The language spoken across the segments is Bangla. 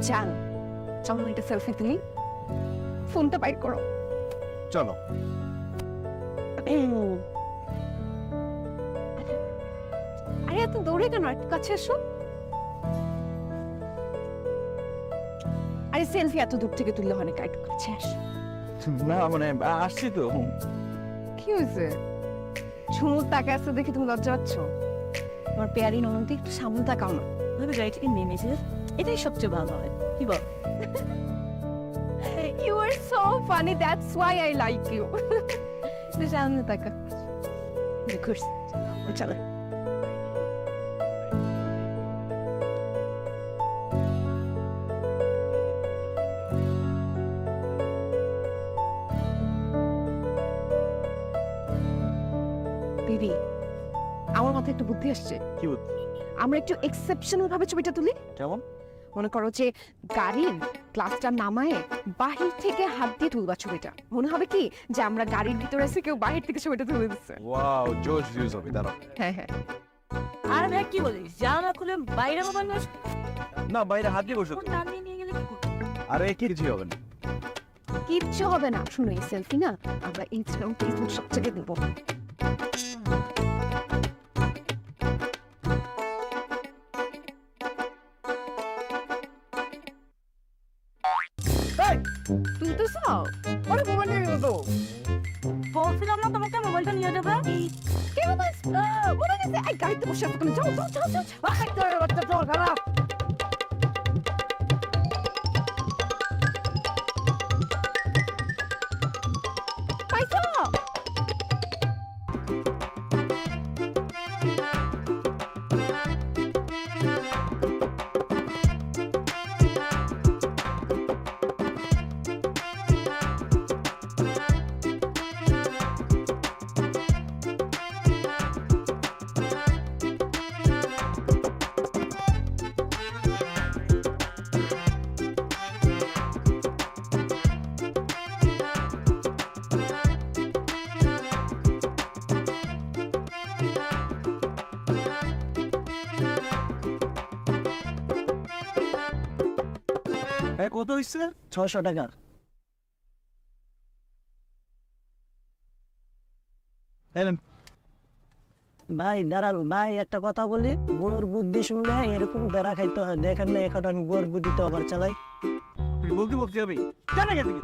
জান চলো একটা সেলফি তুলি ফোনটা বাইর করো চলো। আরে এত দৌড়ে কেন একটু কাছে এসো আরে সেলফি এত দূর থেকে তুললে হয় না একটু কাছে আসো না মানে আসছি তো। কি হয়েছে ঝুমুর তাকে আসতে দেখে তুমি লজ্জা পাচ্ছ তোমার পেয়ারি ননদী একটু সামনে তাকাও না ভাবে গাড়ি থেকে নেমেছে এটাই সবচেয়ে ভালো হয় কি বল You are so funny. That's why I like you. সামনে তাকা দেখো চলো দিদি আমার মাথায় একটু বুদ্ধি আসছে কি বুদ্ধি? আমরা একটু এক্সেপশনাল ভাবে ছবিটা তুলি কেমন? মনে করো যে গাড়ির গ্লাসটা নামায় বাহির থেকে হাত দিয়ে তুলবা ছবিটা মনে হবে কি যে আমরা গাড়ির ভিতরে এসে কেউ বাহির থেকে ছবিটা তুলে দিচ্ছে ওয়াও জোশ ভিউজ হবে দাঁড়াও। হ্যাঁ হ্যাঁ আর ভাই কি বলিস জানা খুলে বাইরে মোবাইল না বাইরে হাত দিয়ে বসো। নাম নিয়ে গেলে কি করবি? আরে কিছু হবে না। কিচ্ছু হবে না শুনো এই সেলফি না আমরা ইনস্টাগ্রাম ফেসবুক সব জায়গায় দেবো তুলতেছ আরে মোবাইল নিয়ে গেল তো বলছিলাম না তোমাকে মোবাইলটা নিয়ে যাবে কে বলে দিছে এই গাড়িতে বসে আছো তুমি যাও যাও যাও যাও বাসায় তো বাচ্চা চল খারাপ পাইছো কত হইছে? 600 টাকা। এলেন ভাই দাঁড়ান ভাই একটা কথা বলি গরুর বুদ্ধি শুনলে এরকম বেড়া খাইতে হয় দেখেন না এখন আমি গরুর বুদ্ধি তো আবার চালাই তুই বলতে বলতে যাবি জানা গেছে কি?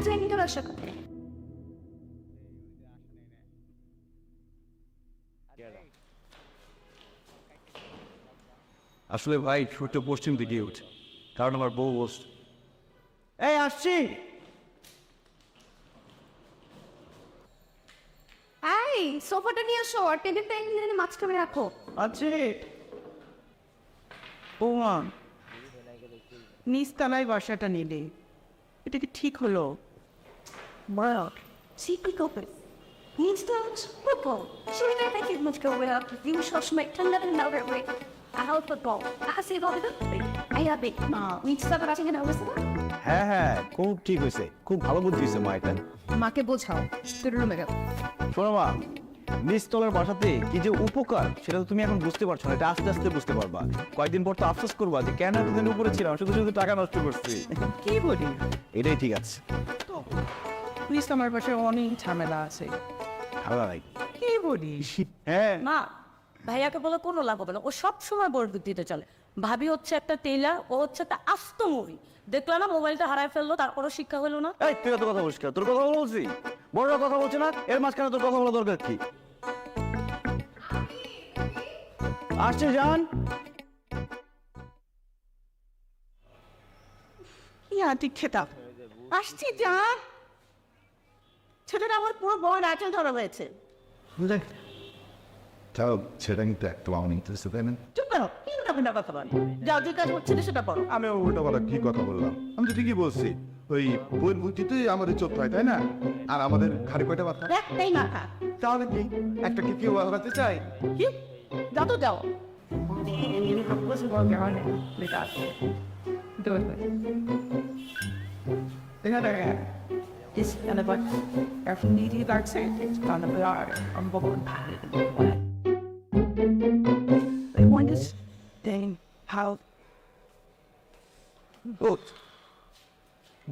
যাই ইন্টারাকশন। আসলে ভাই সূর্য পশ্চিম দিকে উঠে, কারণ আমার বউ বস। এই আসছি। এই সোফাটা নিয়ে আসো আর টেবিলটা এনে মাঝখানে রাখো। আছে বৌমা, নিচতলায় বাসাটা নিলে এটা কি ঠিক হলো? মা সিপি কোপে নিচটা ফুটবল শরীরে থেকে মুচকে ওরা ভিউ সবসময় ঠান্ডা ঠান্ডা হবে আহাল ফুটবল আসে বলে এই আবে নিচটা তো আছে না অবস্থা। হ্যাঁ হ্যাঁ, খুব ঠিক হয়েছে, খুব ভালো বুদ্ধি হয়েছে মা এটা। মাকে বোঝাও তোর রুমে গেল। শোনো মা, নিচতলার বাসাতে কি যে উপকার সেটা তো তুমি এখন বুঝতে পারছো না, এটা আস্তে আস্তে বুঝতে পারবা। কয়েকদিন পর তো আফসোস করবা যে কেন এতদিন উপরে ছিলাম, শুধু শুধু টাকা নষ্ট করছি। কি বলি, এটাই ঠিক আছে। প্লিজ আমার পাশে অনেক ঝামেলা আছে। ভালো নাই। কি বলিস? হ্যাঁ মা ভাইয়াকে বলে কোনো লাভ হবে না, ও সব সময় বড় বুদ্ধিতে চলে। ভাবি হচ্ছে একটা টেইলার, ও হচ্ছে একটা আস্ত মুভি। দেখলা না মোবাইলটা হারায় ফেললো, তারপরও শিক্ষা হলো না। এই তুই এত কথা বলিস কেন? তোর কথা বলছি, বড়রা কথা বলছে না, এর মাঝখানে তোর কথা বলা দরকার কি? আসছে জান। ইয়াটি খেতাম আসছি যান। ছেলেটা আমার পুরো বড় নাচল ধরা হয়েছে। তাও সেটা কিন্তু একটু আমার ইন্টারেস্ট, তাই না? চুপ করো, কি না কথা বল। যাও যে কাজ করছিলে সেটা করো। আমি উল্টো বলা কি কথা বললাম? আমি তো ঠিকই বলছি, ওই বইয়ের বুদ্ধিতেই আমাদের চোখ হয়, তাই না? আর আমাদের ঘাড়ে কয়টা মাথা? একটাই মাথা। তাহলে কি একটা কি কেউ হারাতে চাই? কি যাও তো যাও।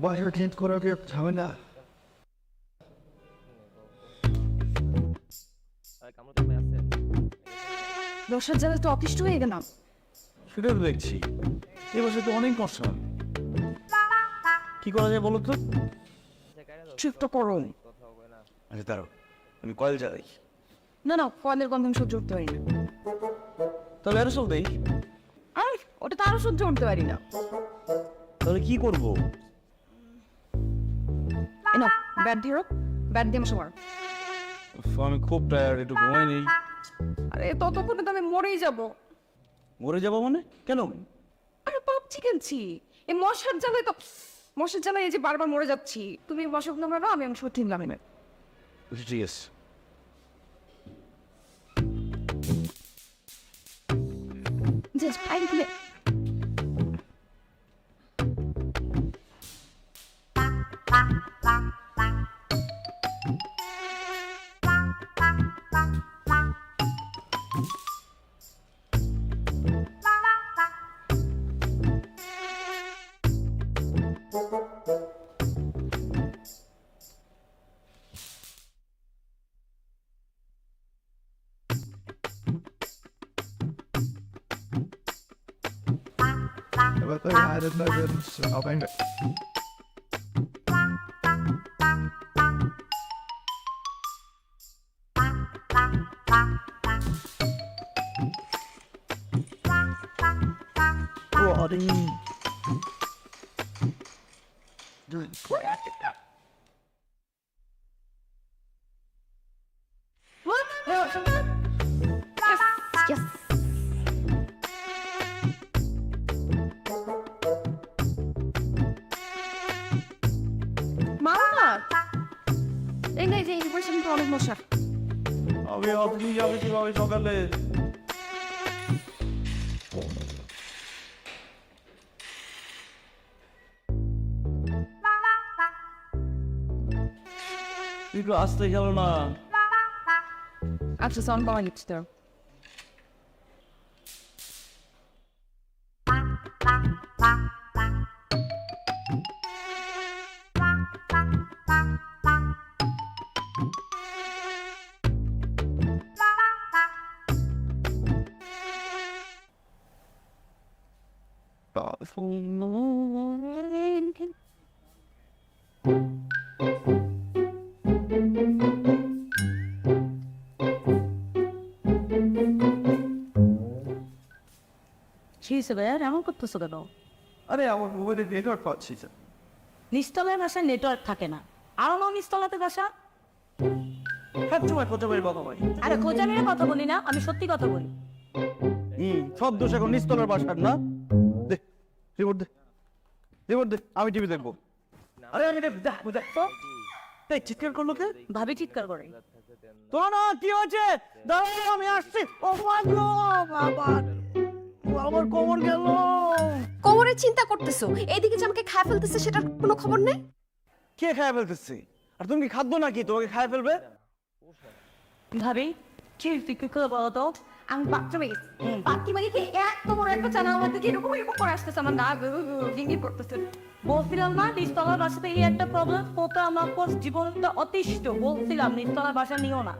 বাইরে টেন্ট করার কি ঝামেলা? দশার জ্বালা তো অতিষ্ঠ হয়ে গেলাম। সেটা তো দেখছি এই বছর তো অনেক কষ্ট। কি করা যায় বলো তো? চুপটা করো। আচ্ছা দাঁড়াও, আমি কয়েল জ্বালাই। না না ফলের গন্ধ আমি সহ্য করতে পারি না। তাহলে আরো সব দেই। আর ওটা তো আরো সহ্য করতে পারি না। তাহলে কি করবো? এনো ব্যাট দিয়ে ব্যাট দিয়ে আমার মারো। আমি খুব টায়ার্ড, একটু ঘুমাই নেই। আরে ততক্ষণে তো আমি মরেই যাব। মরে যাবো মানে? কেন? আরে পাপছি খেলছি এই মশার জ্বালায়, তো মশার জ্বালায় এই যে বারবার মরে যাচ্ছি। তুমি মশা না মারো, আমি সত্যি নিলাম এবার। ঠিক আছে। Just fine play. But I didn't know that, so I'll find it. Yes. মারো না। এই না, এই যে ইনফরমেশন তো অনেক মশা। আমি অফিসে যাবে কিভাবে সকালে? একটু আসতে গেল না। আচ্ছা সাউন্ড পাওয়া নিচ্ছে তো। Oh, হয়েছে ভাইয়া এমন করতেছো কেন? আরে আমার মোবাইলে নেটওয়ার্ক পাচ্ছি স্যার। নিচতলায় বাসায় নেটওয়ার্ক থাকে না, আরো না নিচতলাতে বাসা। সব সময় কথা বলি বাবা ভাই। আরে খোঁজা নিয়ে কথা বলি না, আমি সত্যি কথা বলি। সব দোষ এখন নিস্তলার বাসার না। দে রিমোট দে, রিমোট দে, আমি টিভি দেখবো। আরে আমি দেখো এই চিৎকার করলো কে? ভাবি চিৎকার করে। তো না কি হয়েছে? দাঁড়াও আমি আসছি। ও মাগো বাবা, আমার কোমর গেল। কোমরের চিন্তা করতেছো, এইদিকে যে আমাকে খায় ফেলতেছে সেটার কোনো খবর নেই। কে খায় ফেলতেছে? আর তুমি কি খাদ্য নাকি তোমাকে খায় ফেলবে? ভাবি কি তুই কি করে বলো তো? আমি বাথরুমে গেছি। বাথরুমে গিয়ে এত বড় একটা চানা আমার দিকে এরকম এরকম করে আসতেছে, আমার না ভেঙে পড়তেছে। বলছিলাম না নিচতলার বাসাতে এই একটা প্রবলেম, ওটা আমার পর জীবনটা অতিষ্ঠ। বলছিলাম নিচতলার বাসা নিও না।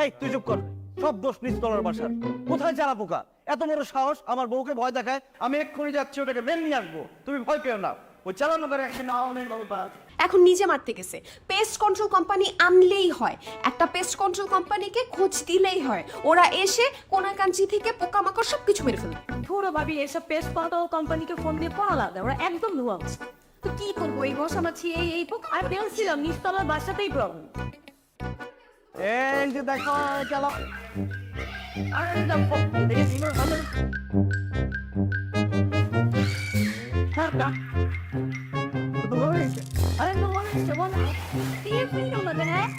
এই তুই চুপ কর, সব দোষ নিস্তলার বাসার। কোথায় চালা পোকা? এত বড় সাহস আমার বউকে ভয় দেখায়। আমি এক্ষুনি যাচ্ছি ওটাকে বেল নিয়ে আসবো, তুমি ভয় পেও না। ওই চালানো করে একটা নাও নেই বাবা। এখন নিজে মারতে গেছে। পেস্ট কন্ট্রোল কোম্পানি আনলেই হয়, একটা পেস্ট কন্ট্রোল কোম্পানিকে খোঁজ দিলেই হয়, ওরা এসে কোনাকাঞ্চি থেকে পোকামাকড় সবকিছু মেরে ফেলবে। পুরো ভাবি এসব পেস্ট কন্ট্রোল কোম্পানিকে ফোন দিয়ে পড়া লাগে, ওরা একদম ধোয়া। তো কি করবো, এই বসা মাছি এই পোকা। আর বলছিলাম নিচতলার বাসাতেই প্রবলেম। এই যে দেখো চালা। আরে দেখো দেখেছি না ভালো। আরে no one is the one. See if we don't live in it.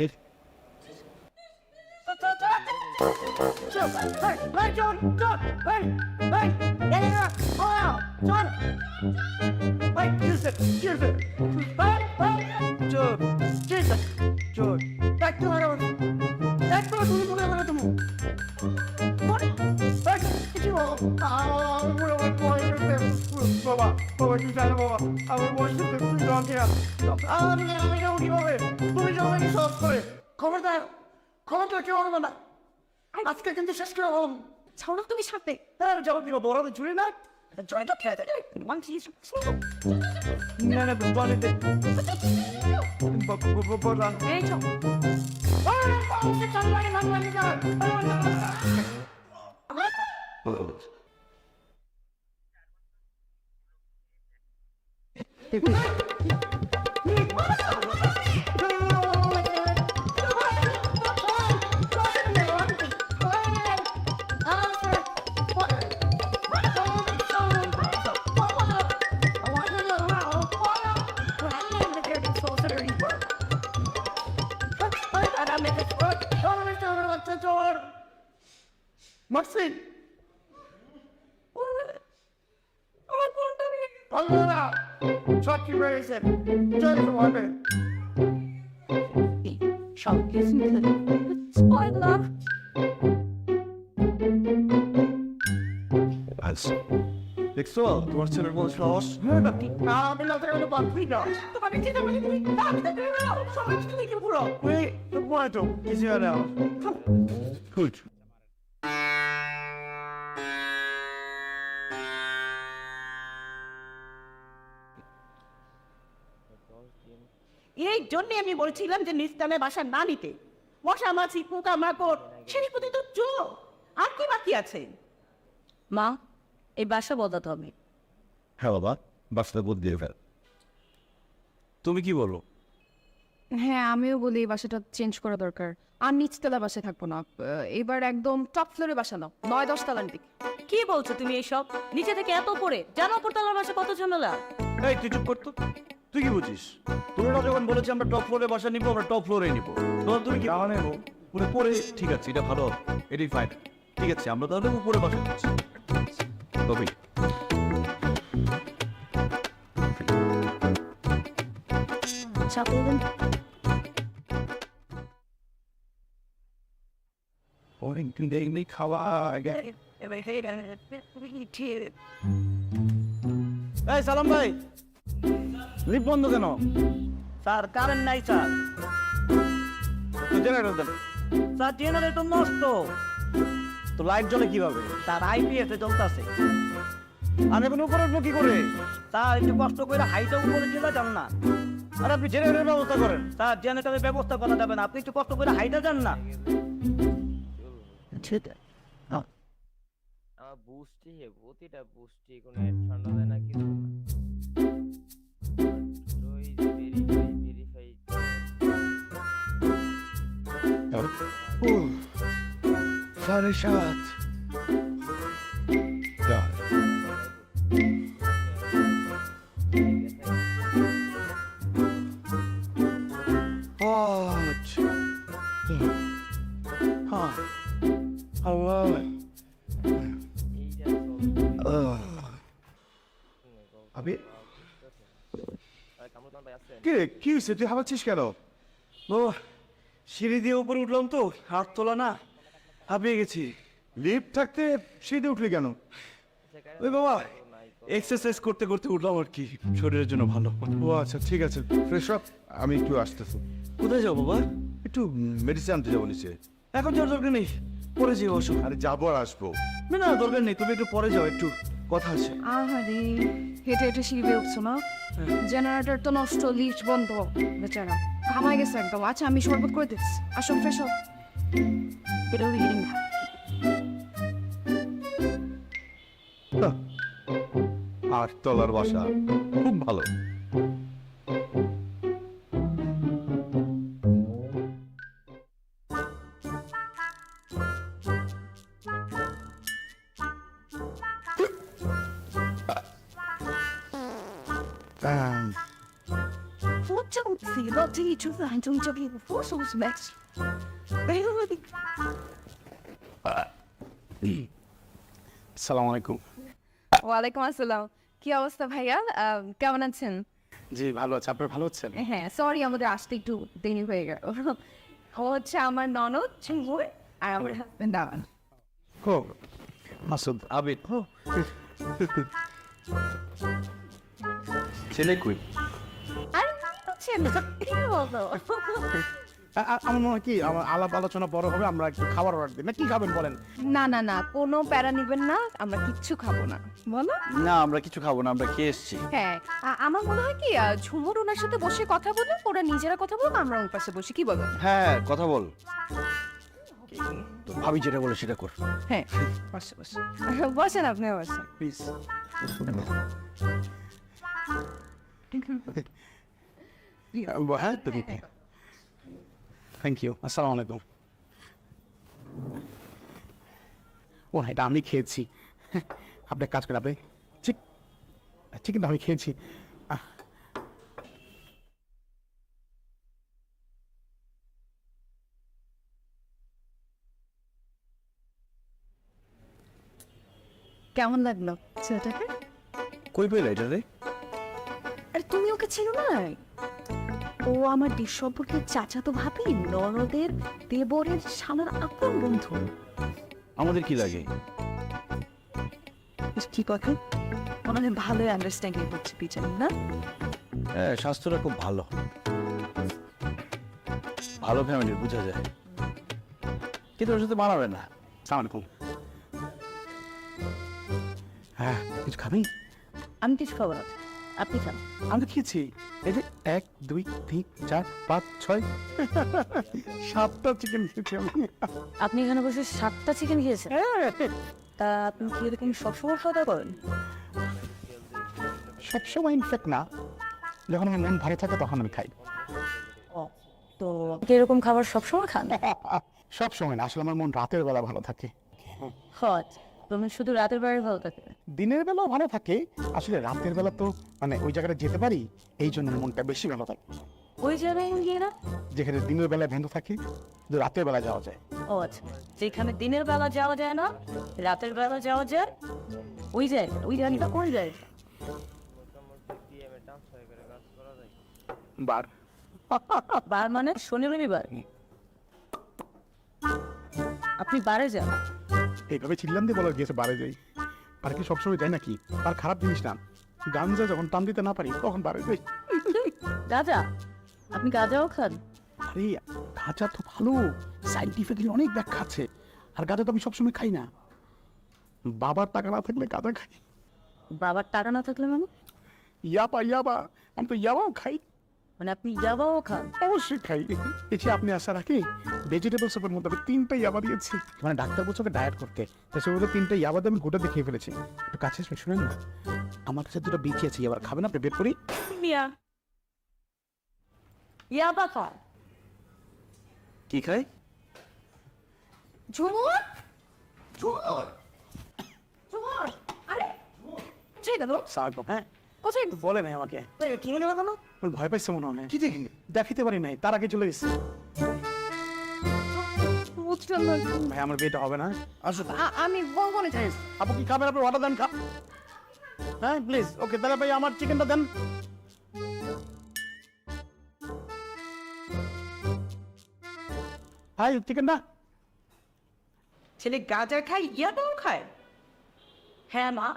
এই বাবা বাবা কি জানো বাবা আমার বয়স তুমি জঙ্গে তুমি জঙ্গে সব করে খবরদার খবরটা কেউ হবে না আজকে কিন্তু শেষ করে হলাম ছাড়ো তুমি সাথে। হ্যাঁ যাবো দিব বড় চুরি না জয়টা খেয়ে দেয় না না বলতে বলা এই চল। Maxine! Allora! Ciò che vuoi essere? Già lo vuoi bene? Ciao, che si spoiler. আছে। দেখছো তোমার ছেলের মতো সাহস? আমাদের লোকের হলো বদলি না তোমাকে চিন্তা করে তুমি ডাক্তার নাও সবাই তুমি কি বলো Wait, the point is here now. Good. এই জন্য আমি বলছিলাম যে নিস্তানে বাসা না নিতে মশা মাছি পোকা মাকড় সেই প্রতি তো চো আর কি বাকি আছে মা এই বাসা বদলাতে হবে। হ্যাঁ বাবা, বাসটা বদলিয়ে ফেল। তুমি কি বলো? হ্যাঁ আমিও বলি এই বাসাটা চেঞ্জ করা দরকার। আর নিচতলা বাসায় থাকবো না, এবার একদম টপ ফ্লোরে বাসা নাও, 9-10 তলার দিকে। কি বলছো তুমি এইসব? নিচে থেকে এত পড়ে জানো উপরতলার বাসা কত ঝামেলা। এই তুই চুপ করতো। তুই কি বুঝিস? তোমরা যখন বলেছি আমরা টপ ফ্লোরে বাসা নিবো, আমরা টপ ফ্লোরে নিবো। তখন তুমি কি না নেবো? পুরো পরে ঠিক আছে, এটা ভালো, এটাই ফাইন। ঠিক আছে, আমরা তাহলে উপরে বাসা নিচ্ছি। তবে চাপবেন অনেকদিন দেখলি খাওয়া আগে। এই সালাম ভাই, লিফট বন্ধ কেন? স্যার কারেন্ট নাই স্যার। জেনারেটর দেন। স্যার জেনারেটর নষ্ট। তো লাইট জ্বলে কিভাবে? তার আইপিএস এ চলতেছে। আমি এখন উপরে উঠবো কি করে? স্যার একটু কষ্ট করে হাইটা উপরে চলে যান না। আর আপনি জেনারেটরের ব্যবস্থা করেন। স্যার জেনারেটরের ব্যবস্থা করা যাবে না, আপনি একটু কষ্ট করে হাইটা যান না। আমার বুস্টি প্রতিটা বুস্টি কোনো ঠান্ডা দেয় না কিছু না। Verify 7:30. God. What? Huh. Hello. আবে কি রে, কি হয়েছে? তুই হাঁপাচ্ছিস কেন? ও সিঁড়ি দিয়ে উপরে উঠলাম তো, হাত তোলা না, হাঁপিয়ে গেছি। লিফট থাকতে সিঁড়িতে উঠলি কেন? ওই বাবা এক্সারসাইজ করতে করতে উঠলাম আর কি, শরীরের জন্য ভালো। ও আচ্ছা, ঠিক আছে, ফ্রেশ আপ, আমি একটু আসতেছি। কোথায় যাও বাবা? একটু মেডিসিন আনতে যাবো নিচে। এখন যাওয়ার দরকার নেই, পরে যেও অবশ্য। আরে যাবো আর আসবো। না না দরকার নেই, তুমি একটু পরে যাও, একটু কথা আছে। আহারে হেঁটে হেঁটে সিঁড়ি উঠছো না, জেনারেটর তো নষ্ট, লিফট বন্ধ, বেচারা ঘামাই গেছে একদম। আচ্ছা আমি শরবত করে দিচ্ছি, আসো ফ্রেশ হোক। এটা হিডিং আট তলার বাসা, খুব ভালো। আসসালামু আলাইকুম। ওয়ালাইকুম আসসালাম। কি অবস্থা ভাইয়া, কেমন আছেন? জি ভালো আছে, আপনার ভালো আছেন? হ্যাঁ সরি আমাদের আসতে একটু দেরি হয়ে গেল। ও হচ্ছে আমার ননদ চিঙ্গুর আর আমার হাজবেন্ড আমান। হো মাসুদ, আবিদ। ছেলে কই? আর হচ্ছে কি বলতো, আমার মনে হয় কি আমার আলাপ আলোচনা বড় হবে, আমরা একটু খাবার অর্ডার দিই না, কি খাবেন বলেন? না না না কোনো প্যারা নিবেন না, আমরা কিচ্ছু খাবো না। বলো না আমরা কিছু খাবো না, আমরা খেয়ে এসছি। হ্যাঁ আমার মনে হয় কি ঝুমুর ওনার সাথে বসে কথা বলে, ওরা নিজেরা কথা বলবো, আমরা ওর পাশে বসে, কি বলো? হ্যাঁ কথা বল, ভাবি যেটা বলে সেটা কর। হ্যাঁ বসে বসে বসেন, আপনি বসেন প্লিজ। হ্যাঁ থ্যাংক ইউ, আসসালামু আলাইকুম। ও এটা আমি খেয়েছি, আপনি এক কাজ করে আপনি ঠিক ঠিক কিন্তু আমি খেয়েছি। কেমন লাগলো ছেলেটাকে? কই পেলে এটা রে? আর তুমি ওকে ছিল না? ও আমার দেশ সম্পর্কে চাচাতো ভাবি, ননদের দেবরের শালার আপন বন্ধু। আমাদের কি লাগে? কি কথা মনে হয় ভালোই আন্ডারস্ট্যান্ডিং হচ্ছে পিছনে না? হ্যাঁ, স্বাস্থ্যটা খুব ভালো, ভালো ফ্যামিলির বোঝা যায়, কিন্তু ওর সাথে মানাবে না। সালাম আলাইকুম। হ্যাঁ, কিছু খাবি? আমি কিছু খাবো না, আপনি খান। আমি তো খেয়েছি। এই যে 1 2 3 4 5 6 7টা চিকেন খেয়েছি আমি। আপনি এখানে বসে 7টা চিকেন খেয়েছেন? তা আপনি কি এরকম সবসময় খাওয়া দাওয়া করেন? সবসময় ইনফ্যাক্ট না, যখন আমার মন ভারী থাকে তখন আমি খাই। তো আপনি এরকম খাবার সবসময় খান? সব সময় না, আসলে আমার মন রাতের বেলা ভালো থাকে। হট, তুমি শুধু রাতের বেলায় ভালো থাকে? দিনের বেলাও ভালো থাকে, আসলে রাতের বেলা তো মানে ওই জায়গাটা যেতে পারি, এই জন্য মনটা বেশি ভালো থাকে। ওই জায়গায় গিয়ে না? যেখানে দিনের বেলায় ভেন্ডু থাকে, শুধু রাতের বেলা যাওয়া যায়। ও আচ্ছা, যেখানে দিনের বেলা যাওয়া যায় না, রাতের বেলা যাওয়া যায়, ওই জায়গা, ওই জায়গাটা কোন জায়গা? বার বার মানে শনি রবিবার? আপনি বারে যান? এইভাবে চিল্লাম দিয়ে বলা গিয়েছে বারে যাই। আর কি সবসময় যাই নাকি? আর খারাপ জিনিস না, গাঞ্জা যখন টান দিতে না পারি তখন বারে যাই। গাঁজা? আপনি গাঁজাও খান? আরে গাঁজা তো ভালো, সাইন্টিফিক্যালি অনেক ব্যাখ্যা আছে। আর গাঁজা তো আমি সবসময় খাই না, বাবার টাকা না থাকলে গাঁজা খাই। বাবার টাকা না থাকলে মানে? ইয়াবা আমি তো ইয়াবাও খাই। মানে আপনি ইয়াবাও খান? অবশ্যই খাই। এসে আপনি আসার আগে ভেজিটেবল সুপের মধ্যে আমি 3টা ইয়াবা দিয়েছি, মানে ডাক্তার বলছে ওকে ডায়েট করতে, তাই সেগুলো 3টা ইয়াবা দিয়ে আমি গোটা দিয়ে খেয়ে ফেলেছি। একটু কাছে এসে শুনেন না, আমার কাছে 2টা বিচি আছে, ইয়াবার খাবেন আপনি? বের করি। মিয়া ইয়াবা খান? কি খাই? ঝুমুর? ঝুমুর, আরে সেই দাদু সাগো হ্যাঁ, কোথায়? বলে নাই আমাকে। কি মনে কেন? ওর ভয় পাইছে মনে হয়। কি দেখি দেখিতে পারি নাই, তার আগে চলে গেছে। বুঝলাম না। ভাই আমার বিয়েটা হবে না। আসো আমি বলবো না। আপু কি খাবেন? আপনি অর্ডার দেন, খা। হ্যাঁ প্লিজ, ওকে তাহলে ভাই আমার চিকেনটা দেন। হাই চিকেনটা। ছেলে গাঁজা খায়, ইয়াটাও খায়। হ্যাঁ মা,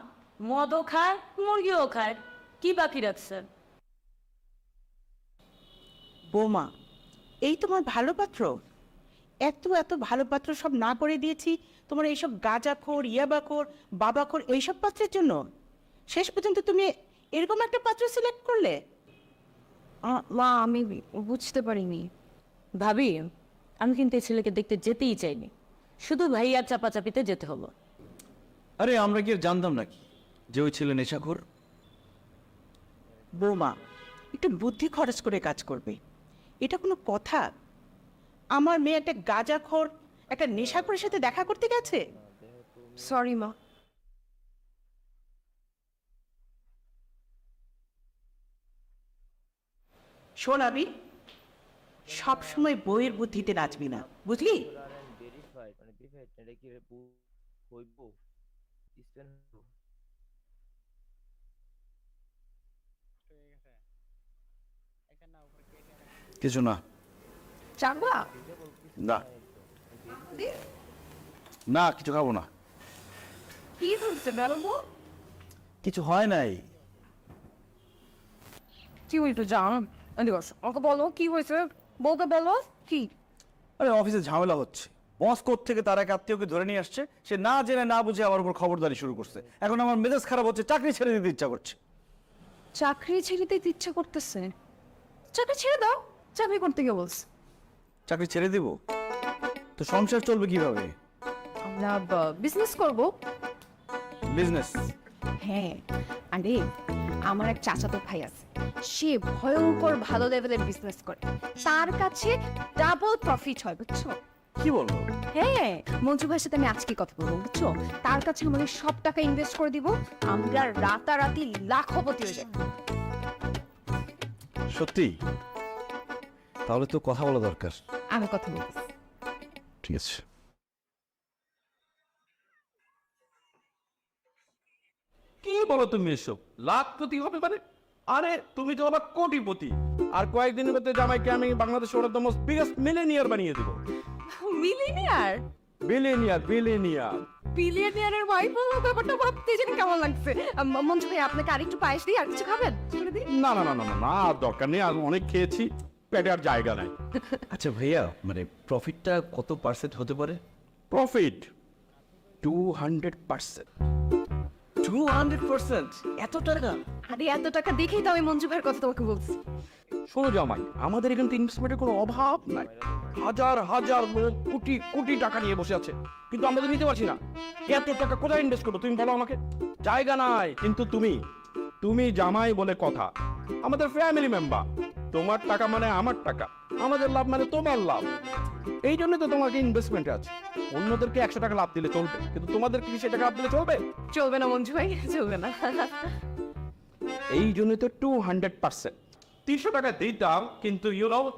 মদও খায়, মুরগিও খায়, কি বাকি রাখছেন? বৌমা, এই তোমার ভালো পাত্র? এত এত ভালো পাত্র সব না করে দিয়েছি তোমার এইসব গাঁজাখোর, ইয়াবাখোর, বাবাখোর এইসব পাত্রের জন্য? শেষ পর্যন্ত তুমি এরকম একটা পাত্র সিলেক্ট করলে? মা আমি বুঝতে পারিনি। ভাবি, আমি কিন্তু এই ছেলেকে দেখতে যেতেই চাইনি, শুধু ভাইয়ার চাপাচাপিতে যেতে হলো। আরে আমরা কি আর জানতাম নাকি যে ওই ছেলে নেশাখোর? বৌমা, একটু বুদ্ধি খরচ করে কাজ করবে। এটা কোনো কথা? আমার মেয়ে একটা গাঁজাখোর, একটা নেশাখোরের সাথে দেখা করতে গেছে? সরি মা। শোন আবি, সবসময় বইয়ের বুদ্ধিতে নাচবি না, বুঝলি? ভেরিফাইড মানে ভেরিফাইড এটা কি হইব? স্পেন কিছু না। চাকবা? না না, কিছু খাবো না। কি হচ্ছে বেরোবো? কিছু হয় নাই। কি হইতো জান? ওকে বলো কি হয়েছে, বউকে বলো। কি? আরে অফিসে ঝামেলা হচ্ছে, বস কোর্ট থেকে তার এক আত্মীয়কে ধরে নিয়ে আসছে, সে না জেনে না বুঝে আমার উপর খবরদারি শুরু করছে। এখন আমার মেজাজ খারাপ হচ্ছে, চাকরি ছেড়ে দিতে ইচ্ছা করছে। চাকরি ছেড়ে দিতে ইচ্ছা করতেছে? চাকরি ছেড়ে দাও, চাকরি করতে গিয়ে বলছে। চাকরি ছেড়ে দিব তো সংসার চলবে কিভাবে? আমরা বিজনেস করব। বিজনেস? হ্যাঁ, আরে আমার এক চাচাতো ভাই আছে, সে ভয়ঙ্কর ভালো লেভেলের বিজনেস করে, তার কাছে ডাবল প্রফিট হয়, বুঝছো? কি বলবো? হ্যাঁ, মঞ্জু ভাইয়ের সাথে আমি আজকে কথা বলবো, বুঝছো? তার কাছে আমাদের সব টাকা ইনভেস্ট করে দিব, আমরা রাতারাতি লাখপতি হয়ে যাবো। সত্যি? তাহলে তো কথা বলা দরকার। আমি কথা বলতেছি। ঠিক আছে। কি বলো তুমি এসব? লাখপতি হবে মানে? আরে তুমি তো আবার কোটিপতি, আর কয়েকদিনের মধ্যে জামাইকে আমি বাংলাদেশের one of the most biggest millionaire বানিয়ে দেবো। মিলিনিয়ার? Billionaire, billionaire. বিলিয়নিয়ারের ওয়াইফ ব্যাপারটা ভাবতে জানি কেমন লাগছে। মঞ্জু ভাই আপনাকে আরেকটু পায়েস দিই, আর কিছু খাবেন? ছেড়ে দিই। না না না না না না, আর দরকার নেই, আর অনেক খেয়েছি, পেটে আর জায়গা নাই। আচ্ছা ভাইয়া, মানে প্রফিটটা কত পার্সেন্ট হতে পারে? প্রফিট 200%। 200%? এত টাকা? আরে এত টাকা দেখেই তো আমি মঞ্জু ভাইয়ের কথা তোমাকে বলছি। শোনো জামাই, আমাদের এখানে ইনভেস্টমেন্টের কোনো অভাব নাই। হাজার হাজার লোক কোটি কোটি টাকা নিয়ে বসে আছে, কিন্তু আমরা তো নিতে পারছি না। এত টাকা কোথায় ইনভেস্ট করবো তুমি বলো আমাকে? জায়গা নাই। কিন্তু তুমি জামাই বলে কথা, আমাদের ফ্যামিলি মেম্বার। তোমার টাকা মানে আমার টাকা, আমাদের লাভ মানে তোমার লাভ। এই জন্য তো তোমাকে ইনভেস্টমেন্টে আছে। অন্যদেরকে 100 টাকা লাভ দিলে চলবে, কিন্তু তোমাদেরকে কি 100 টাকা লাভ দিলে চলবে? চলবে না মঞ্জু ভাই, চলবে না। এই জন্য তো 200%। 300 টাকা দিতাম, কিন্তু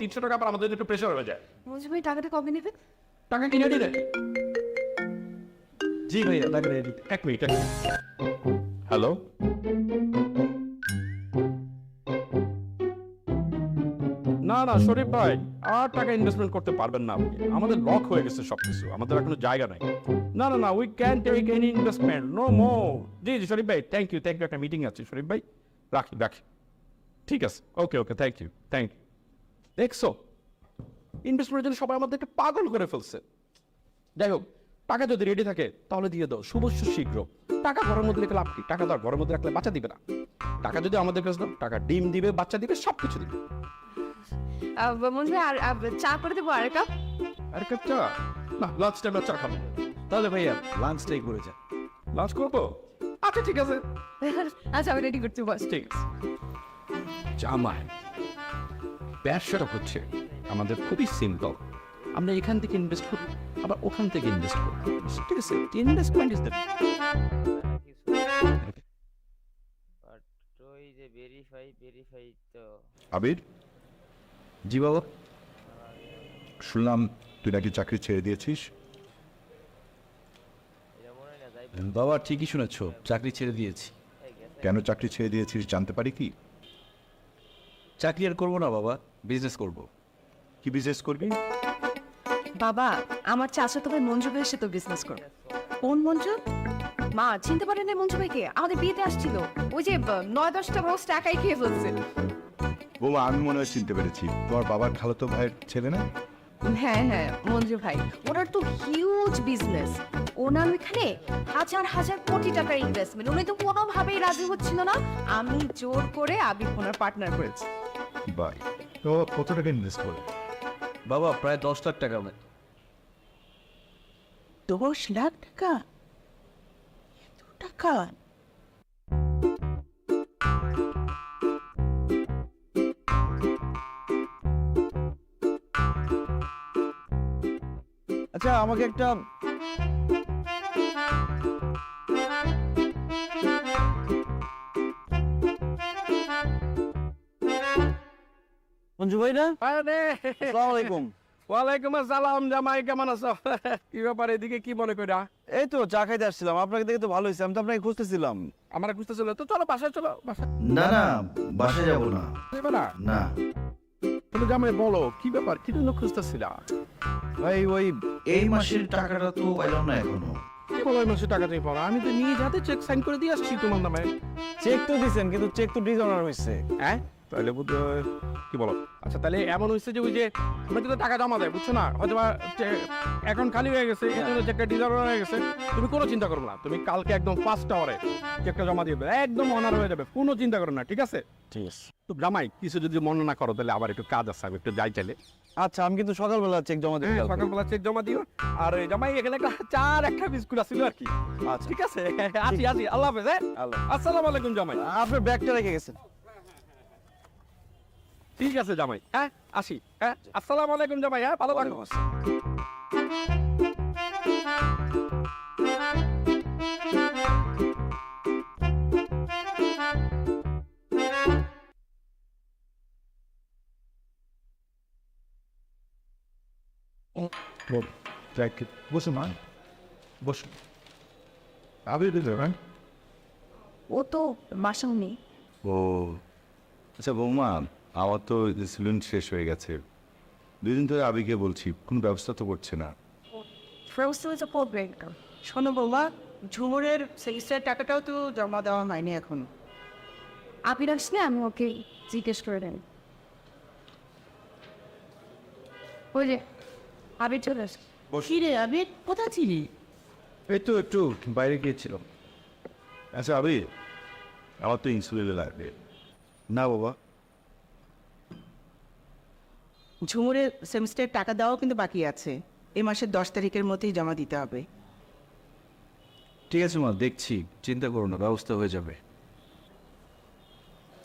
300 টাকা আবার আমাদের একটু প্রেশার হয়ে যায়। মঞ্জু ভাই টাকাটা কবে নেবেন? টাকা কিনে দিলে? জি ভাইয়া, টাকা রেডি। এক মিনিট। হ্যালো, না না শরীফ ভাই, আর টাকা ইনভেস্টমেন্ট করতে পারবেন না আপনি। আমাদের লক হয়ে গেছে সবকিছু, আমাদের এখনো জায়গা নাই। না না না, we can take any investment, no more. জি জি শরীফ ভাই, থ্যাংক ইউ। একটা মিটিং আছে শরীফ ভাই, রাখি। ঠিক আছে, ওকে, থ্যাংক ইউ। দেখছো, ইনভেস্টমেন্টের জন্য সবাই আমাদেরকে পাগল করে ফেলছে। যাই হোক, টাকা যদি রেডি থাকে তাহলে দিয়ে দাও, শুভস্য শীঘ্র। টাকা ঘরের মধ্যে রেখে লাভ কি? টাকা দাও ঘরের মধ্যে রাখলে বাচ্চা দিবে না। টাকা যদি আমাদের কাছে দাও, টাকা ডিম দিবে, বাচ্চা দিবে, সবকিছু দিবে। মঞ্জু ভাই আর চা করে দেবো আর কাপ? আর কাপ চা? না, লাঞ্চ টাইমে চা খাবো। তাহলে ভাইয়া লাঞ্চটাই করে যান। লাঞ্চ করবো? আচ্ছা ঠিক আছে। আচ্ছা আমি রেডি করছি, বস। ঠিক আছে। জামাই, ব্যবসাটা হচ্ছে আমাদের খুবই সিম্পল। আমরা এখান থেকে ইনভেস্ট করি, আবার ওখান থেকে ইনভেস্ট করি। ঠিক আছে, ইনভেস্টমেন্ট ইজ দ্য বাট ওই যে ভেরিফাই তো আবির, জি বাবা। শুনলাম তুই নাকি চাকরি ছেড়ে দিয়েছিস। এটা মনে হয় না যাই বাবা ঠিকই শুনেছো, চাকরি ছেড়ে দিয়েছি। কেন চাকরি ছেড়ে দিয়েছিস জানতে পারি কি? চাকরি আর করবো না বাবা, বিজনেস করব। কি বিজনেস করবি? বাবা, আমার চাচা ভাই মঞ্জু ভাইয়ের সাথে বিজনেস করে। কোন মঞ্জু? মা চিনতে পারেন না মঞ্জু ভাইকে? আমাদের বিয়েতে আসছিল, ওই যে 9-10টা রোজ টাকাই খেয়ে ফেলছে। বৌমা, আমি মনে হয় চিনতে পেরেছি, তোমার বাবার খালাতো ভাইয়ের ছেলে না? হ্যাঁ, মঞ্জু ভাই, ওনার তো হিউজ বিজনেস। ওনার ওইখানে হাজার হাজার কোটি টাকার ইনভেস্টমেন্ট। উনি তো কোনোভাবেই রাজি হচ্ছিল না। আমি জোর করে আবির ওনার পার্টনার করেছি। বাই। তো কত টাকা ইনভেস্ট করবে? বাবা প্রায় 10 লাখ টাকা হবে। 10 লাখ টাকা? এত টাকা? আচ্ছা আমাকে একটা মঞ্জু ভাই না? আসসালামু আলাইকুম। ওয়ালাইকুম আসসালাম। জামাই কেমন আছো? কি ব্যাপার, এদিকে কি মনে কইরা? এই তো চা খাইতে আসছিলাম, আপনাকে দেখে তো ভালো হয়েছে, আমি তো আপনাকে খুঁজতেছিলাম। আমার খুঁজতেছিল তো, চলো বাসায় চলো। বাসায় না না, বাসায় যাব না। যাবে না? না তুমি জামাই বলো কি ব্যাপার, কি জন্য খুঁজতেছিল? ভাই ওই এই মাসের টাকাটা তো পাইলাম না এখনো। কি বলো, ওই মাসে টাকা তুমি পাও? আমি তো নিয়ে যাতে চেক সাইন করে দিয়ে আসছি তোমার নামে। চেক তো দিছেন, কিন্তু চেক তো ডিসঅনার হয়েছে। হ্যাঁ, তাহলে কি বলো? আচ্ছা তাহলে এমন হয়েছে যে ওই যে আমরা কিন্তু টাকা জমা দেয়, বুঝছো না? হয়তো অ্যাকাউন্ট খালি হয়ে গেছে, এই জন্য চেকটা ডিজার্ভ হয়ে গেছে। তুমি কোনো চিন্তা করো না, তুমি কালকে একদম 1st আওয়ারে চেকটা জমা দিয়ে দেবে, একদম অনার হয়ে যাবে, কোনো চিন্তা করো না। ঠিক আছে? ঠিক আছে। তো জামাই কিছু যদি মনে না করো, তাহলে আবার একটু কাজ আছে, আমি একটু যাই চাইলে। আচ্ছা আমি কিন্তু সকালবেলা চেক জমা দিই। সকালবেলা চেক জমা দিও। আর ওই জামাই এখানে একটা চার একটা বিস্কুট আছিল আর কি। আচ্ছা ঠিক আছে, আসি। আল্লাহ হাফেজ। হ্যাঁ, আল্লাহ। আসসালামু আলাইকুম জামাই। আপনার ব্যাগটা রেখে গেছেন। ঠিক আছে জামাই, হ্যাঁ আসি। হ্যাঁ, আসসালামু আলাইকুম জামাই। হ্যাঁ, ভালো থাকো। বসুন মা, বসুন। আবির হ্যাঁ? ও তো বাসাও নেই। ও আচ্ছা বৌমা, আমার তো সেলুন শেষ হয়ে গেছে। 2 দিন ধরে আবিকে বলছি, কোনো ব্যবস্থা তো করছে না। ফ্রোসেল ইজ আ প্রবলেম। শোনো বৌমা, ঝুমুরের সেমিস্টার টাকাটাও তো জমা দেওয়া হয়নি এখন। আবির আসলে আমি ওকে জিজ্ঞেস করে দেন। ওই যে আবির চলে আসে। কি রে আবির, কোথায় ছিলি? এই তো একটু বাইরে গিয়েছিলাম। আচ্ছা আবি, আমার তো ইনসুলিন লাগবে। না বাবা, ঝুমুরের সেমিস্টার টাকা দেওয়াও কিন্তু বাকি আছে, এই মাসের 10 তারিখের মধ্যেই জমা দিতে হবে। ঠিক আছে মা, দেখছি, চিন্তা করো না, ব্যবস্থা হয়ে যাবে।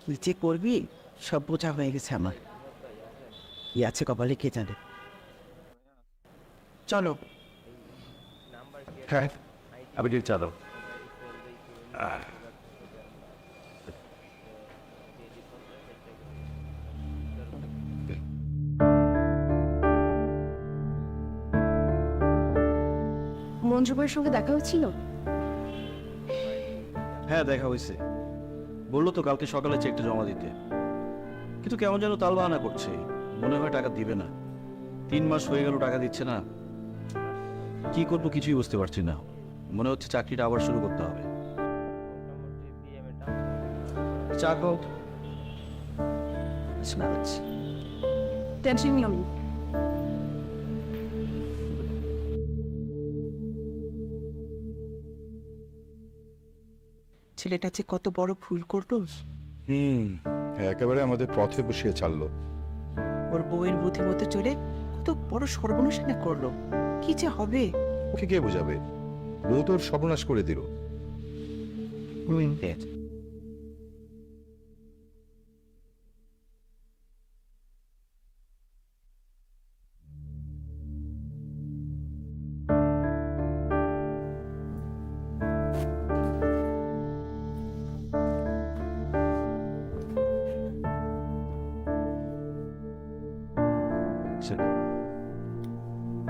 তুই যে করবি সব বোঝা হয়ে গেছে আমার, কি আছে কপালে কে জানে। চলো। হ্যাঁ, আবি ঠিক চা দাও। মঞ্জু ভাইয়ের সঙ্গে দেখা হচ্ছিল? হ্যাঁ, দেখা হয়েছে। বললো তো কালকে সকালে চেকটা জমা দিতে, কিন্তু কেমন যেন তালবাহানা করছে, মনে হয় টাকা দিবে না। 3 মাস হয়ে গেল টাকা দিচ্ছে না। কি করবো কিছুই বুঝতে পারছি না। মনে হচ্ছে চাকরিটা আবার শুরু করতে হবে। চা খাও। টেনশন নিও না। ছেলেটা যে কত বড় ভুল করলো। একেবারে আমাদের পথে বসিয়ে ছাড়লো। ওর বউয়ের বুদ্ধিমতো চলে কত বড় সর্বনাশনা করলো, কি যে হবে। ওকে কে বোঝাবে? বউ তোর সর্বনাশ করে দিল।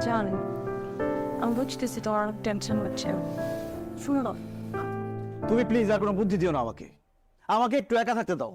জান, আমি বুঝতেছি তোমার অনেক টেনশন হচ্ছে। শুনো না, তুমি প্লিজ আর কোনো বুদ্ধি দিও না আমাকে, আমাকে একটু একা থাকতে দাও।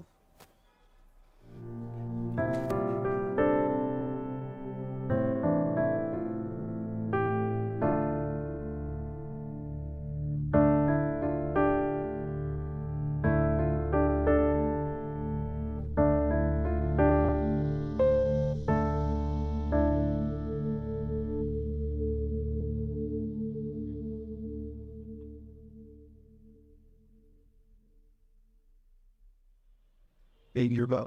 এই নির্বা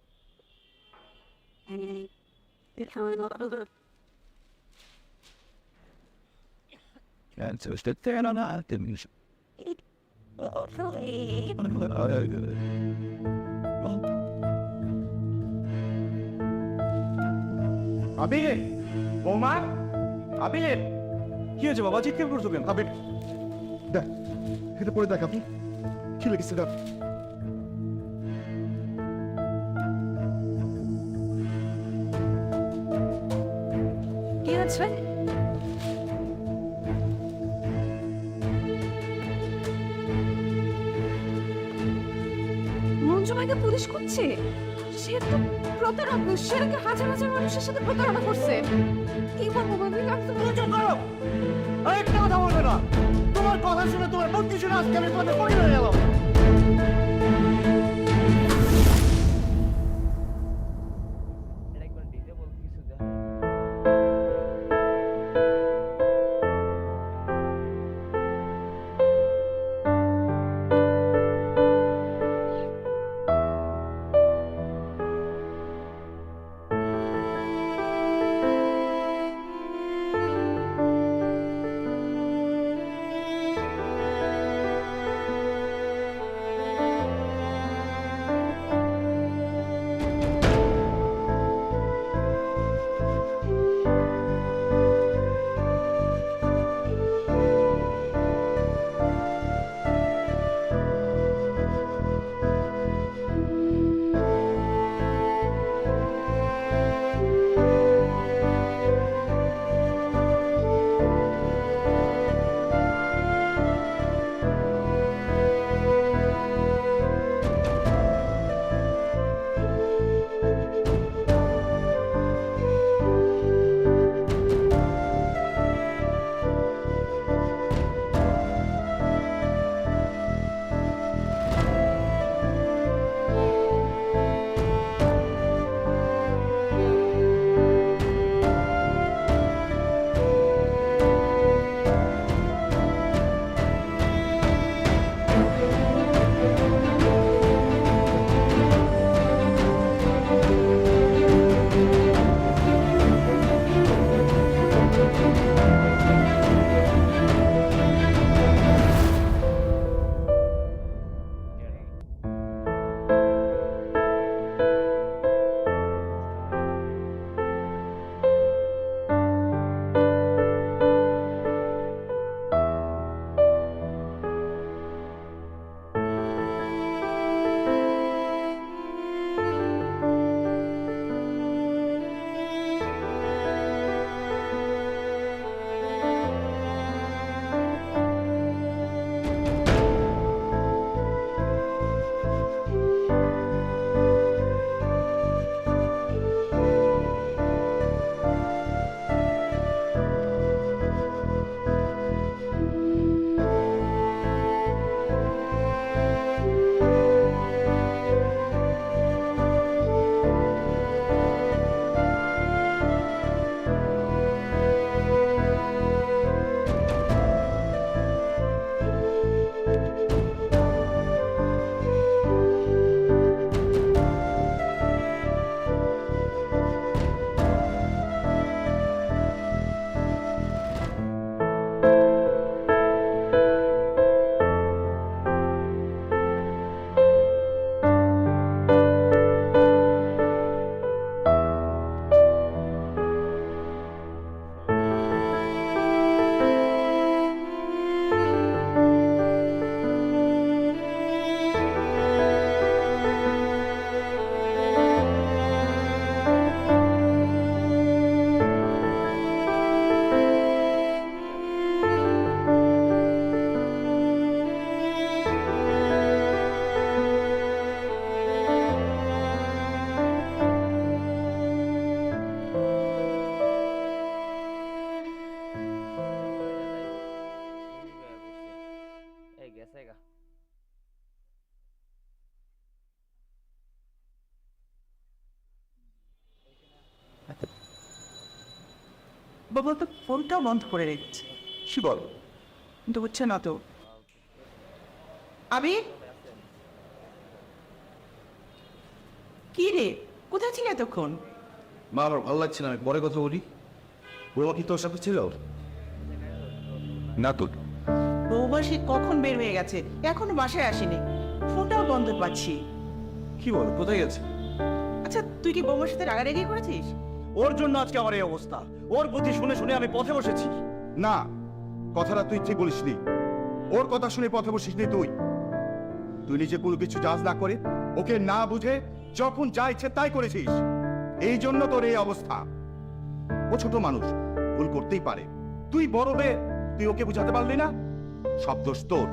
আবির, বৌমা, আবির, কি হয়েছে বাবা, চিৎকার করছো কেন? আবির দেখ, এটা পড়ে দেখ আপনি কি লেগেছে দেখ। কি হচ্ছে? মঞ্জু ভাইকে পুলিশ করছে? সে তো প্রতারক, সে নাকি হাজার হাজার মানুষের সাথে প্রতারণা করছে। কি বলবো ভাবি, আমি তো চুপ করো, একটা কথা বলবে না। তোমার কথা শুনে, তোমার বুদ্ধি শুনে আজকে আমি তোমাদের পড়ে হয়ে গেলাম। বাবা তো ফোনটাও বন্ধ করে রেখেছে। কি বল? কিন্তু হচ্ছে না তো। আবির, কি রে, কোথায় ছিলে এতক্ষণ? মা আমার ভালো লাগছে না, আমি পরে কথা বলি। বৌমা কি তোর সাথে ছিল? না তো। বৌমা সে কখন বের হয়ে গেছে, এখনো বাসায় আসেনি, ফোনটাও বন্ধ পাচ্ছি। কি বল, কোথায় গেছে? আচ্ছা, তুই কি বৌমার সাথে রাগারাগি করেছিস? ওর জন্য আজকে আমার এই অবস্থা। ওর বুদ্ধি শুনে শুনে আমি পথে বসেছি। না, কথাটা তুই ঠিক বলিসনি। ওর কথা শুনে পথে বসিসনি তুই। তুই নিজে কোনো কিছু জাজ না করে ওকে না বুঝে যখন যা ইচ্ছে তাই করেছিস। এই জন্য তোর এই অবস্থা। ও ছোট মানুষ, ভুল করতেই পারে। তুই বড় হয়ে তুই ওকে বুঝাতে পারলি না, সব দোষ তোর।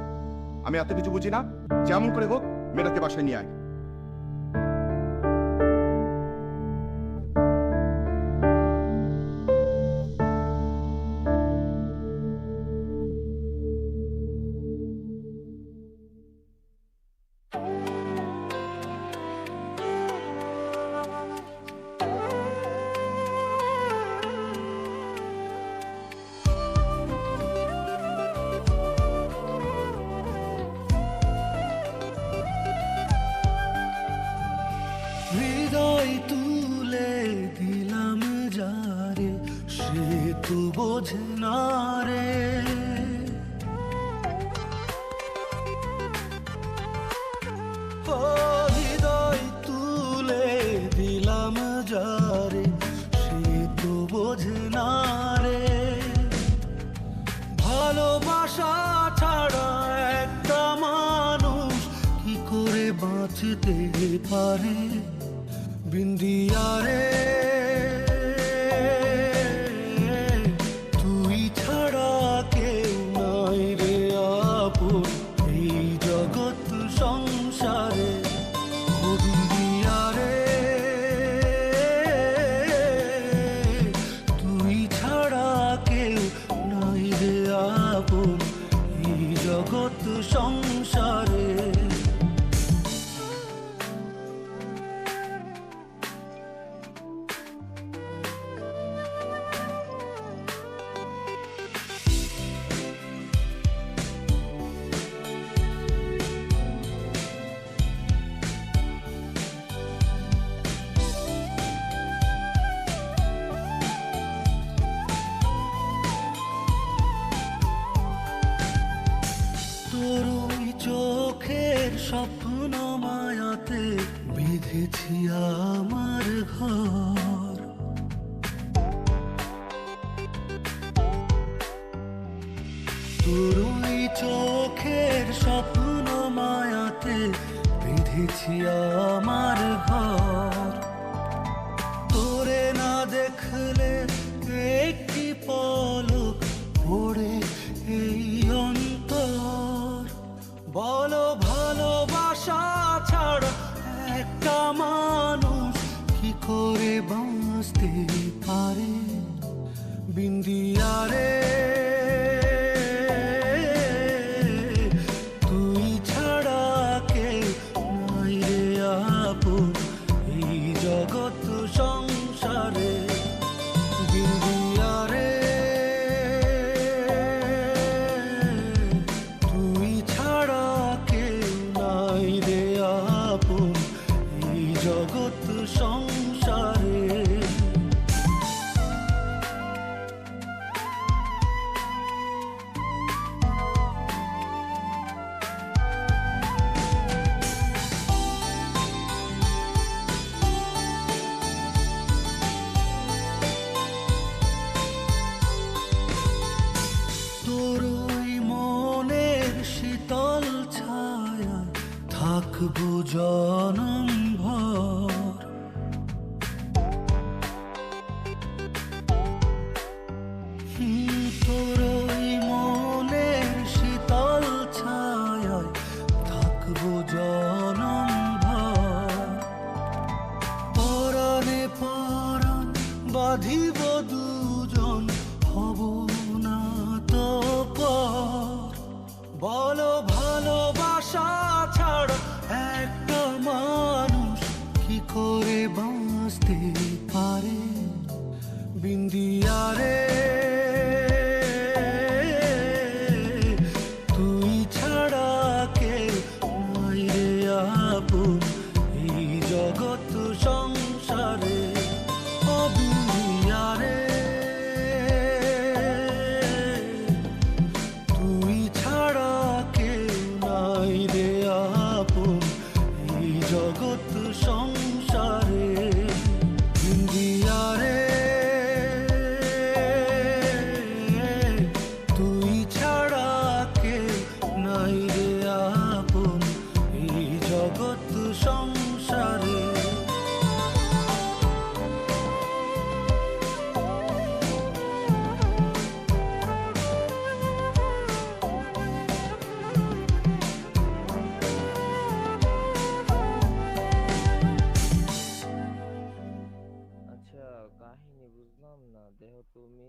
আমি এত কিছু বুঝি না, যেমন করে হোক মেয়েটাকে বাসায় নিয়ে আয়। হৃদয় তুলে দিলাম যারে, সে তো বোঝে না রে। ও হৃদয় তুলে দিলাম যারে, সে তো বোঝে না রে। ভালোবাসা ছাড়া একটা মানুষ কি করে বাঁচতে পারে? বিন্দিয়া রে, তুই ছাড়া কেউ নাই রে আপন এই জগৎ সংসারে। ও বিন্দিয়া রে, তুই ছাড়া কেউ নাই রে আপন এই জগৎ সংসারে। তোর ওই চোখের স্বপ্ন মায়াতে বেঁধেছি আমার ঘর। তোর ওই চোখের স্বপ্ন মায়াতে বেঁধেছি আমার ঘর। তোরে না দেখলে একটি পলক পড়ে এই অন্তর। বলো ভালোবাসা ছাড়া একটা মানুষ কি করে বাঁচতে পারে? বিন্দিয়া রে, তুই ছাড়া কেউ নাই রে আপন এই জগৎ সংসারে। বিন্দিয়া রে, তুই ছাড়া কেউ নাই রে আপন এই জগৎ সংসারে। তোর ওই মনের শীতল ছায়া থাকবো জনম ভর। তোর ওই মনের শীতল ছায়া থাকবো জনম ভর। পরাণে পরাণ বাঁধিব দুজন, হব না তো পর। বলো ভালোবাসা ছাড়া একটা মানুষ কি করে বাঁচতে পারে? বিন্দিয়া রে, দেহ তুমি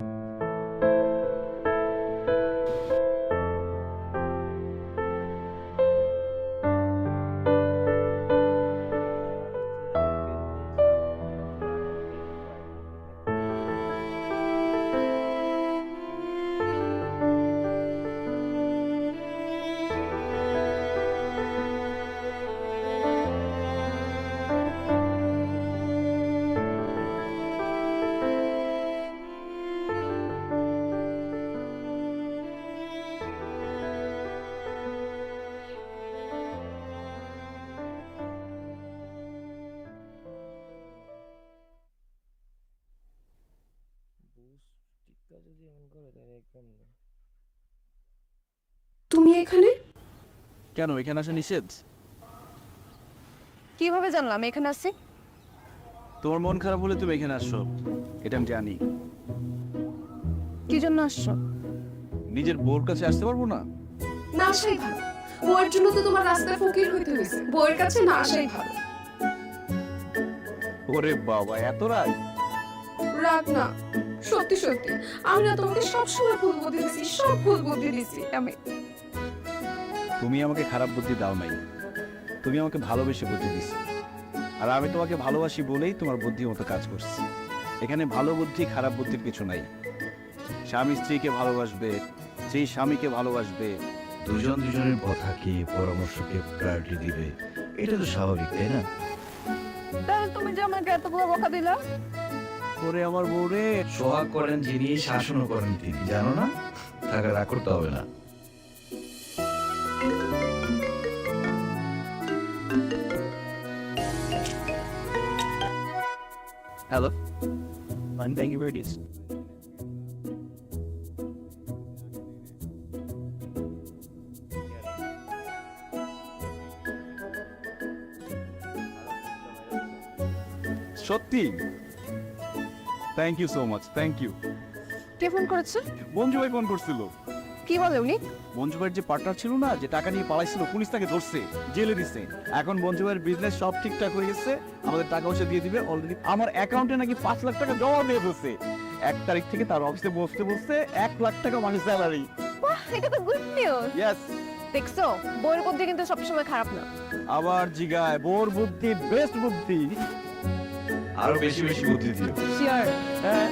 যদি এমন করে তাহলে কেমনে? তুমি এখানে? কেন এখানে আসা নিষেধ? কিভাবে জানলাম আমি এখানে আছি? তোমার মন খারাপ হলে তুমি এখানে আসছো, এটা আমি জানি। কি জন্য আসছো? নিজের বউর কাছে আসতে পারবো না? না আসাই ভালো। বউয়ের জন্য তো তোমার রাস্তায় ফকির হইতে হয়েছে, বউয়ের কাছে না আসাই ভালো। ওরে বাবা, এত রাগ? রাগ না, সত্যি সত্যি। আমি না তোমাকে সবসময় ভুল বুদ্ধি দিছি, সব ভুল বুদ্ধি দিছি আমি। তুমি আমাকে খারাপ বুদ্ধি দাও নাই, তুমি আমাকে ভালোবেসে বুদ্ধি দিছো। আর আমি তোমাকে ভালোবাসি বলেই তোমার বুদ্ধি মতো কাজ করছি। এখানে ভালো বুদ্ধি খারাপ বুদ্ধির কিছু নাই। স্বামী স্ত্রীকে ভালোবাসবে, স্ত্রী স্বামীকে ভালোবাসবে, দুজন দুজনের কথাকে পরামর্শকে প্রায়োরিটি দিবে, এটা তো স্বাভাবিক, তাই না? তাহলে তুমি যে আমাকে এতগুলো বকা দিলা? ওরে আমার বউরে, সোহাগ করেন যিনি, শাসনও করেন তিনি, জানো না? তাকে রাগ করতে হবে না। Hello, thank you very much. সত্যি? Thank you so much, thank you. কে ফোন করেছে? মঞ্জু ভাই ফোন করছিল। কি বলে উনি? মঞ্জু ভাইয়ের যে পার্টনার ছিল না, যে টাকা নিয়ে পালাইছিল, পুলিশ তাকে ধরছে, জেলে দিছে। এখন মঞ্জু ভাইয়ের বিজনেস সব ঠিকঠাক হয়ে গেছে, আমাদের টাকা পয়সা দিয়ে দিবে। অলরেডি আমার অ্যাকাউন্টে নাকি 5 লাখ টাকা জমা দিয়ে বসে। 1 তারিখ থেকে তার অফিসে বসতে বসতে 1 লাখ টাকা মাসে স্যালারি। বাহ, এটা তো গুড নিউজ। ইয়েস। দেখছো, বউয়ের বুদ্ধি কিন্তু সবসময় খারাপ না। আবার জিগায়, বোর বুদ্ধি বেস্ট বুদ্ধি। আরো বেশি বেশি বুদ্ধি দিও। শিওর। হ্যাঁ।